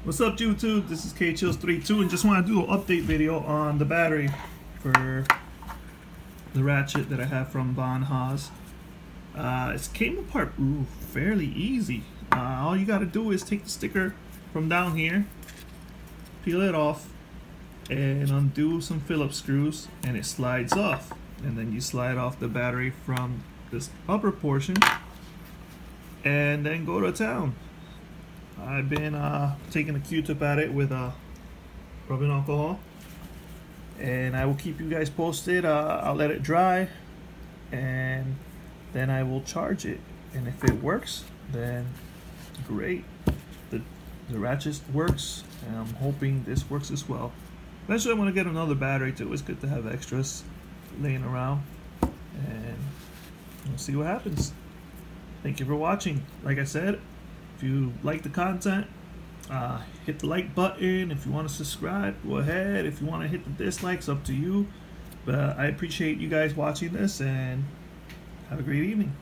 What's up, YouTube? This is KChills32 and just want to do an update video on the battery for the Ratchet that I have from VonHaus. It came apart fairly easy. All you got to do is take the sticker from down here, peel it off, and undo some Phillips screws, and it slides off. And then you slide off the battery from this upper portion, and then go to town. I've been taking a Q-tip at it with rubbing alcohol, and I will keep you guys posted. I'll let it dry, and then I will charge it. And if it works, then great. The Ratchet works, and I'm hoping this works as well. Eventually, I'm gonna get another battery too. It's good to have extras laying around, and we'll see what happens. Thank you for watching. Like I said, if you like the content, hit the like button. If you want to subscribe, go ahead. If you want to hit the dislikes, up to you. But I appreciate you guys watching this, and have a great evening.